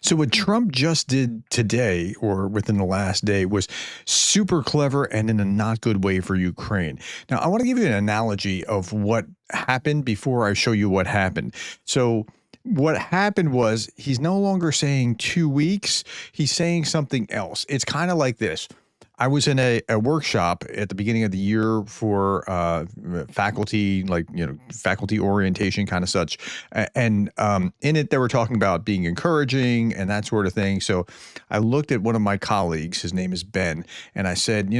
So what Trump just did today or within the last day was super clever and in a not good way for Ukraine. Now, I want to give you an analogy of what happened before I show you what happened. So what happened was he's no longer saying 2 weeks. He's saying something else. It's kind of like this. I was in a workshop at the beginning of the year for faculty, faculty orientation kind of such. And in it, they were talking about being encouraging and that sort of thing. So I looked at one of my colleagues, his name is Ben, and I said,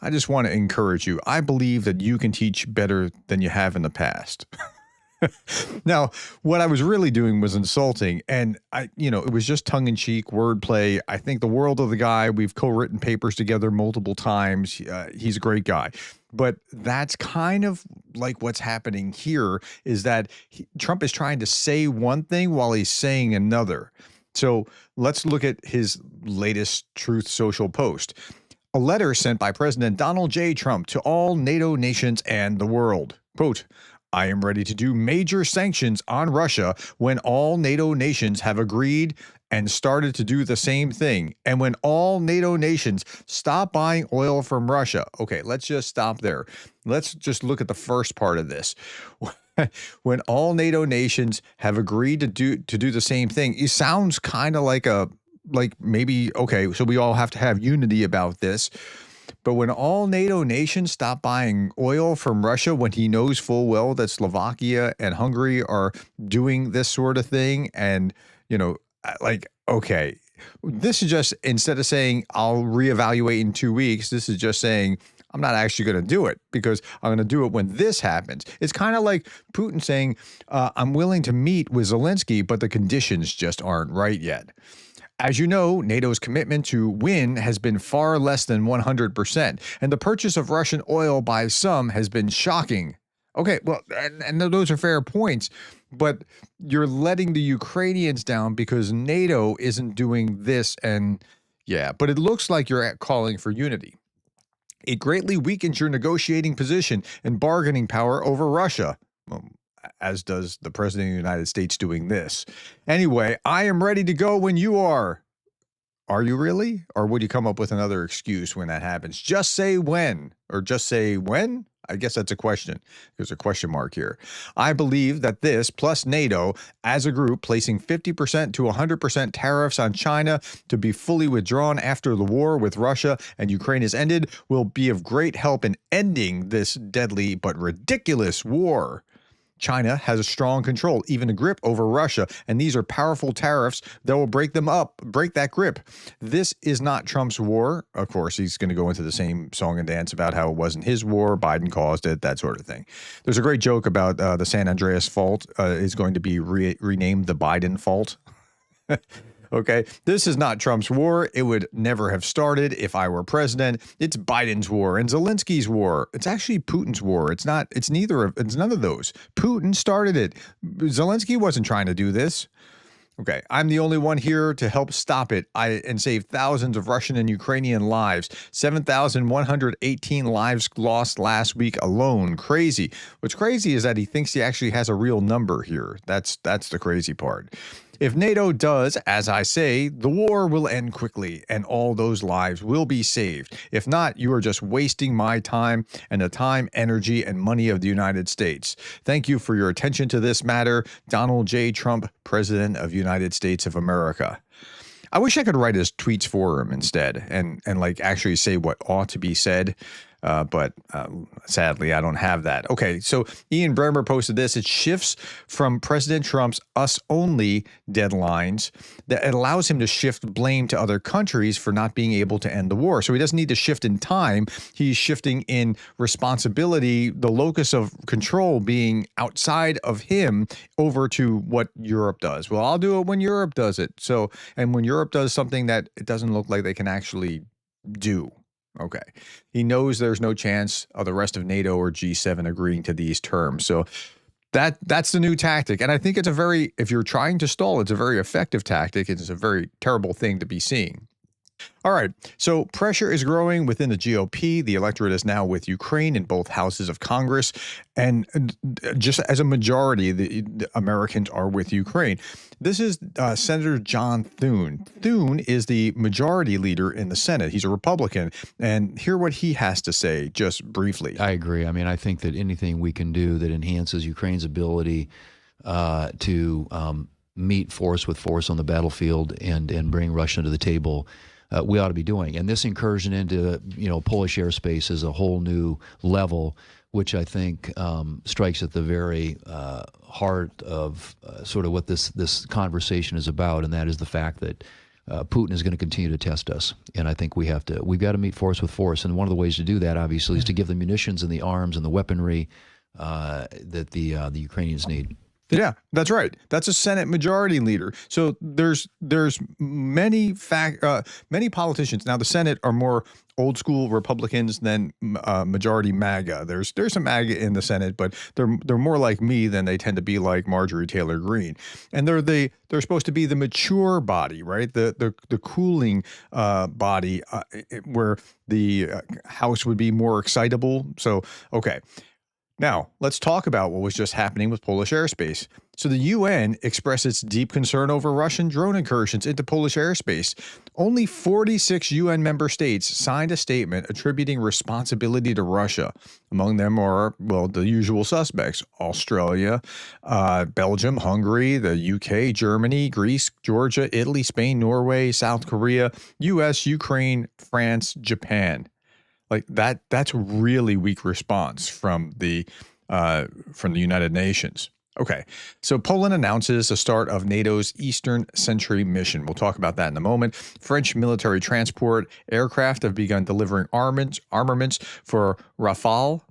I just want to encourage you. I believe that you can teach better than you have in the past. Now, what I was really doing was insulting, and it was just tongue-in-cheek wordplay. I think the world of the guy. We've co-written papers together multiple times. He's a great guy. But that's kind of like what's happening here is that Trump is trying to say one thing while he's saying another. So let's look at his latest Truth Social post. A letter sent by President Donald J. Trump to all NATO nations and the world. Quote, I am ready to do major sanctions on Russia when all NATO nations have agreed and started to do the same thing. And when all NATO nations stop buying oil from Russia. Okay, let's just stop there. Let's just look at the first part of this. When all NATO nations have agreed to do the same thing, it sounds kind of like maybe, okay, so we all have to have unity about this. But when all NATO nations stop buying oil from Russia, when he knows full well that Slovakia and Hungary are doing this sort of thing, and, okay, this is just, instead of saying I'll reevaluate in 2 weeks, this is just saying I'm not actually going to do it because I'm going to do it when this happens. It's kind of like Putin saying I'm willing to meet with Zelensky, but the conditions just aren't right yet. As you know, NATO's commitment to win has been far less than 100%, and the purchase of Russian oil by some has been shocking. Okay, well, and those are fair points, but you're letting the Ukrainians down because NATO isn't doing this, and yeah, but it looks like you're calling for unity. It greatly weakens your negotiating position and bargaining power over Russia. As does the President of the United States doing this. Anyway, I am ready to go when you are. Are you really? Or would you come up with another excuse when that happens? Just say when, or just say when? I guess that's a question. There's a question mark here. I believe that this, plus NATO, as a group, placing 50% to 100% tariffs on China to be fully withdrawn after the war with Russia and Ukraine is ended, will be of great help in ending this deadly but ridiculous war. China has a strong control, even a grip over Russia, and these are powerful tariffs that will break that grip. This is not Trump's war. Of course, he's going to go into the same song and dance about how it wasn't his war, Biden caused it, that sort of thing. There's a great joke about the San Andreas Fault is going to be renamed the Biden Fault. Okay, this is not Trump's war. It would never have started if I were president. It's Biden's war and Zelensky's war. It's actually Putin's war. It's none of those. Putin started it. Zelensky wasn't trying to do this. Okay, I'm the only one here to help stop it and save thousands of Russian and Ukrainian lives. 7,118 lives lost last week alone. Crazy. What's crazy is that he thinks he actually has a real number here. That's the crazy part. If NATO does, as I say, the war will end quickly and all those lives will be saved. If not, you are just wasting my time and the time, energy, and money of the United States. Thank you for your attention to this matter. Donald J. Trump, President of the United States of America. I wish I could write his tweets for him instead and actually say what ought to be said. But sadly, I don't have that. Okay, so Ian Bremmer posted this. It shifts from President Trump's us-only deadlines that it allows him to shift blame to other countries for not being able to end the war. So he doesn't need to shift in time. He's shifting in responsibility, the locus of control being outside of him over to what Europe does. Well, I'll do it when Europe does it. So, and when Europe does something that it doesn't look like they can actually do. Okay. He knows there's no chance of the rest of NATO or G7 agreeing to these terms. So that's the new tactic. And I think if you're trying to stall, it's a very effective tactic. It's a very terrible thing to be seeing. All right. So pressure is growing within the GOP. The electorate is now with Ukraine in both houses of Congress. And just as a majority, the Americans are with Ukraine. This is Senator John Thune. Thune is the majority leader in the Senate. He's a Republican. And hear what he has to say just briefly. I agree. I mean, I think that anything we can do that enhances Ukraine's ability to meet force with force on the battlefield and bring Russia to the table, we ought to be doing. And this incursion into Polish airspace is a whole new level, which I think strikes at the very heart of sort of what this conversation is about, and that is the fact that Putin is going to continue to test us. And I think we've got to meet force with force. And one of the ways to do that, obviously, is to give the munitions and the arms and the weaponry that the Ukrainians need. Yeah, that's right. That's a Senate majority leader. So there's many politicians now. The Senate are more old school Republicans than majority MAGA. There's some MAGA in the Senate, but they're more like me than they tend to be like Marjorie Taylor Greene. And they're supposed to be the mature body, right? The cooling body where the House would be more excitable. So okay. Now, let's talk about what was just happening with Polish airspace. So the UN expressed its deep concern over Russian drone incursions into Polish airspace. Only 46 UN member states signed a statement attributing responsibility to Russia. Among them are, well, the usual suspects: Australia, Belgium, Hungary, the UK, Germany, Greece, Georgia, Italy, Spain, Norway, South Korea, US, Ukraine, France, Japan. Like that's really weak response from the United Nations. Okay, so Poland announces the start of NATO's Eastern Sentry mission. We'll talk about that in a moment. French military transport aircraft have begun delivering armaments for Rafale.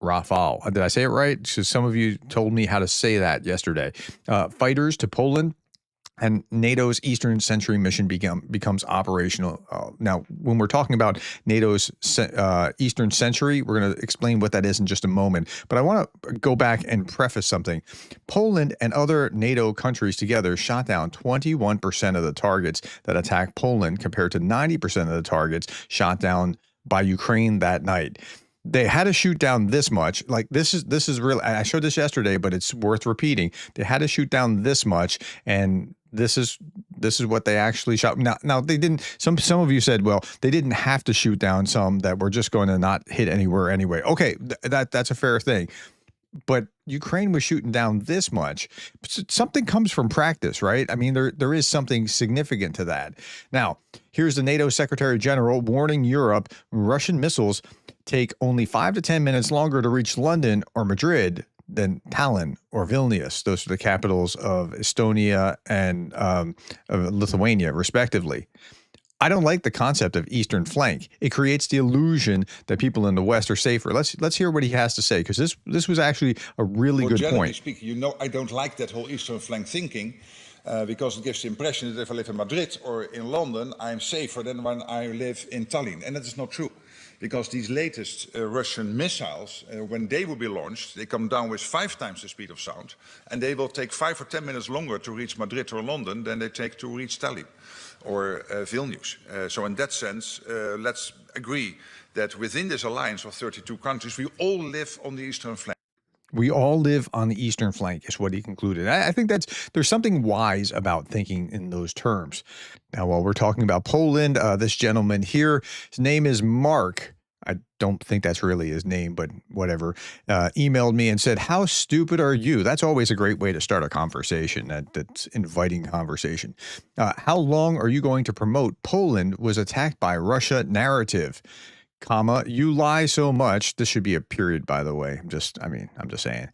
Rafale. Did I say it right? So some of you told me how to say that yesterday. Fighters to Poland. And NATO's Eastern Sentry mission becomes operational. Now, when we're talking about NATO's Eastern Sentry, we're going to explain what that is in just a moment. But I want to go back and preface something. Poland and other NATO countries together shot down 21% of the targets that attacked Poland, compared to 90% of the targets shot down by Ukraine that night. They had to shoot down this much. Like this is real. I showed this yesterday, but it's worth repeating. They had to shoot down this much, and this is what they actually shot. Now they didn't. Some of you said, well, they didn't have to shoot down some that were just going to not hit anywhere anyway. Okay, that's a fair thing. But Ukraine was shooting down this much. Something comes from practice, right? I mean, there is something significant to that. Now, here's the NATO Secretary General warning Europe Russian missiles take only 5 to 10 minutes longer to reach London or Madrid than Tallinn or Vilnius. Those are the capitals of Estonia and of Lithuania, respectively. I don't like the concept of Eastern flank. It creates the illusion that people in the West are safer. Let's hear what he has to say, because this was actually a really good generally point. Speaking, I don't like that whole Eastern flank thinking, because it gives the impression that if I live in Madrid or in London, I'm safer than when I live in Tallinn. And that is not true, because these latest Russian missiles, when they will be launched, they come down with 5 times the speed of sound, and they will take 5 or 10 minutes longer to reach Madrid or London than they take to reach Tallinn or Vilnius. So in that sense, let's agree that within this alliance of 32 countries, we all live on the eastern flank. We all live on the eastern flank, is what he concluded. I think there's something wise about thinking in those terms. Now, while we're talking about Poland, this gentleman here, his name is Mark. I don't think that's really his name, but whatever, emailed me and said, "How stupid are you?" That's always a great way to start a conversation, that's inviting conversation. How long are you going to promote Poland was attacked by Russia narrative? Comma, you lie so much. This should be a period, by the way. I'm just saying.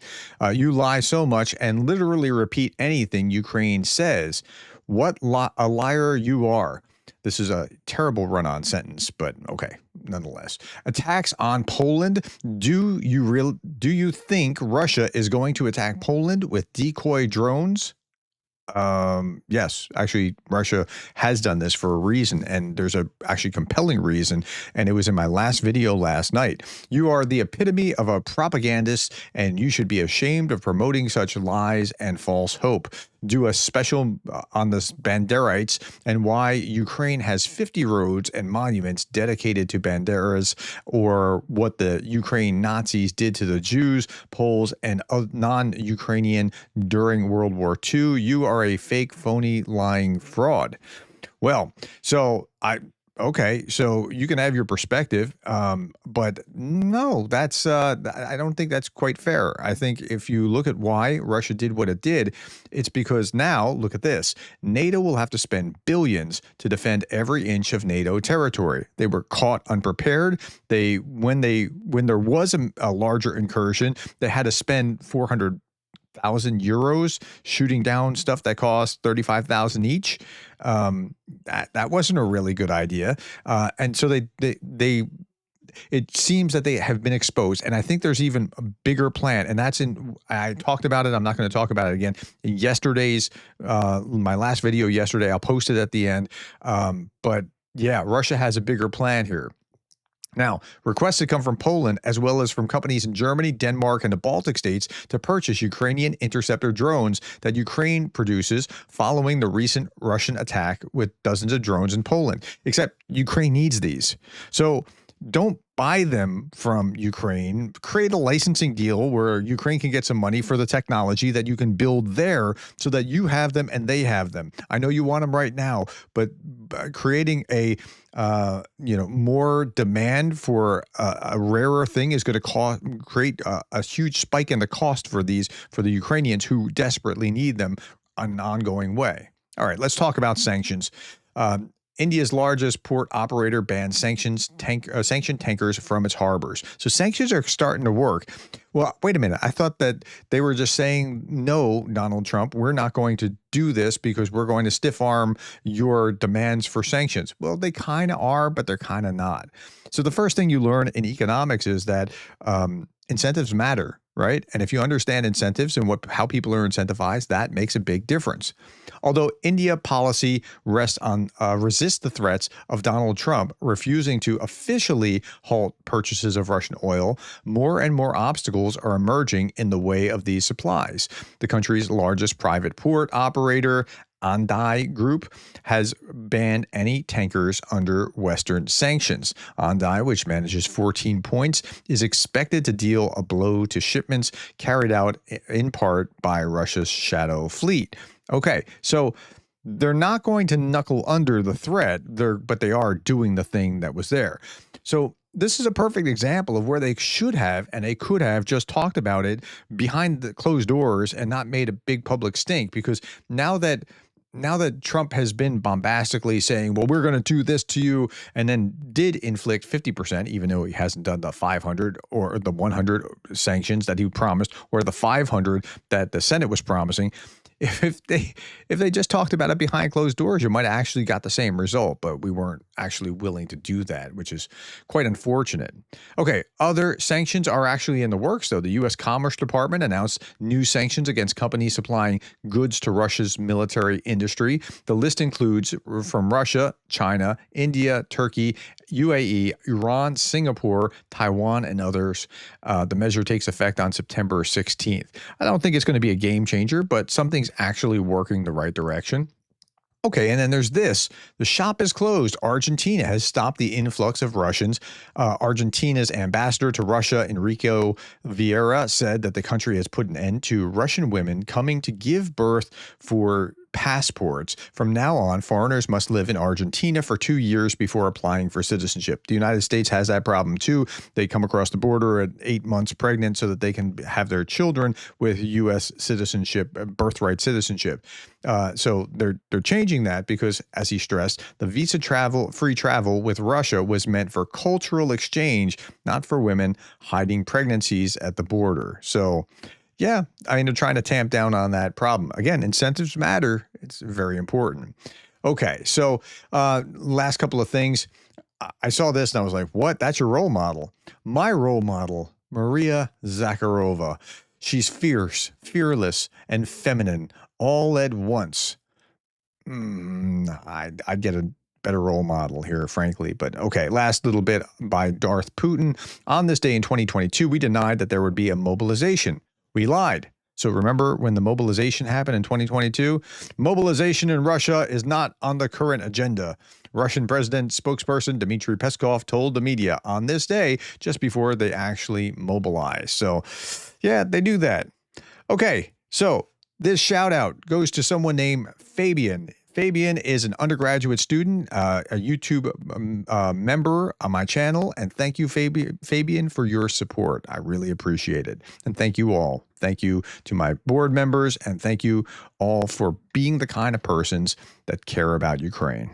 You lie so much and literally repeat anything Ukraine says. What a liar you are. This is a terrible run-on sentence, but okay, nonetheless. Attacks on Poland. Do you think Russia is going to attack Poland with decoy drones? Yes, actually, Russia has done this for a reason, and there's a actually compelling reason. And it was in my last video last night. You are the epitome of a propagandist, and you should be ashamed of promoting such lies and false hope. Do a special on the Banderites and why Ukraine has 50 roads and monuments dedicated to Banderas, or what the Ukraine Nazis did to the Jews, Poles, and non-Ukrainian during World War II. You are a fake, phony, lying fraud. Well, okay, so you can have your perspective, but no, I don't think that's quite fair. I think if you look at why Russia did what it did, it's because now, look at this, NATO will have to spend billions to defend every inch of NATO territory. They were caught unprepared. When there was a larger incursion, they had to spend 400,000 euros shooting down stuff that cost 35,000 each. That wasn't a really good idea. And so it seems that they have been exposed. And I think there's even a bigger plan. And I talked about it. I'm not going to talk about it again. In my last video yesterday, I'll post it at the end. But yeah, Russia has a bigger plan here. Now, requests have come from Poland as well as from companies in Germany, Denmark, and the Baltic states to purchase Ukrainian interceptor drones that Ukraine produces following the recent Russian attack with dozens of drones in Poland. Except Ukraine needs these. So don't buy them from Ukraine. Create a licensing deal where Ukraine can get some money for the technology that you can build there so that you have them and they have them. I know you want them right now, but creating a more demand for a rarer thing is going to create a huge spike in the cost for the Ukrainians who desperately need them on an ongoing way. All right, let's talk about sanctions. India's largest port operator banned sanctioned tankers from its harbors. So sanctions are starting to work. Well, wait a minute. I thought that they were just saying, no, Donald Trump, we're not going to do this because we're going to stiff arm your demands for sanctions. Well, they kind of are, but they're kind of not. So the first thing you learn in economics is that incentives matter, right? And if you understand incentives and how people are incentivized, that makes a big difference. Although India policy rests on resist the threats of Donald Trump refusing to officially halt purchases of Russian oil, more and more obstacles are emerging in the way of these supplies. The country's largest private port operator, Andai Group, has banned any tankers under Western sanctions. Andai, which manages 14 points, is expected to deal a blow to shipments carried out in part by Russia's shadow fleet. Okay, so they're not going to knuckle under the threat, but they are doing the thing that was there. So this is a perfect example of where they should have and they could have just talked about it behind the closed doors and not made a big public stink, because now that Trump has been bombastically saying, well, we're going to do this to you, and then did inflict 50%, even though he hasn't done the 500 or the 100 sanctions that he promised, or the 500 that the Senate was promising. If they just talked about it behind closed doors, you might have actually got the same result, but we weren't actually willing to do that, which is quite unfortunate. Okay, other sanctions are actually in the works, though. The U.S. Commerce Department announced new sanctions against companies supplying goods to Russia's military industry. The list includes from Russia, China, India, Turkey, UAE, Iran, Singapore, Taiwan, and others. The measure takes effect on September 16th. I don't think it's going to be a game changer, but something's actually working the right direction. Okay, and then there's this. The shop is closed. Argentina has stopped the influx of Russians. Argentina's ambassador to Russia, Enrico Vieira, said that the country has put an end to Russian women coming to give birth for passports. From now on, foreigners must live in Argentina for 2 years before applying for citizenship. The United States has that problem too. They come across the border at 8 months pregnant so that they can have their children with U.S. citizenship, birthright citizenship. So they're changing that because, as he stressed, the free travel with Russia was meant for cultural exchange, not for women hiding pregnancies at the border. So yeah, I mean, they're trying to tamp down on that problem. Again, incentives matter. It's very important. Okay, so last couple of things. I saw this and I was like, what? That's your role model. My role model, Maria Zakharova. She's fierce, fearless, and feminine all at once. I'd get a better role model here, frankly. But okay, last little bit by Darth Putin. On this day in 2022, we denied that there would be a mobilization. We lied. So remember when the mobilization happened in 2022? Mobilization in Russia is not on the current agenda. Russian president spokesperson Dmitry Peskov told the media on this day just before they actually mobilized. So yeah, they do that. Okay, so this shout out goes to someone named Fabian. Fabian is an undergraduate student, a YouTube member on my channel. And thank you, Fabian, for your support. I really appreciate it. And thank you all. Thank you to my board members. And thank you all for being the kind of persons that care about Ukraine.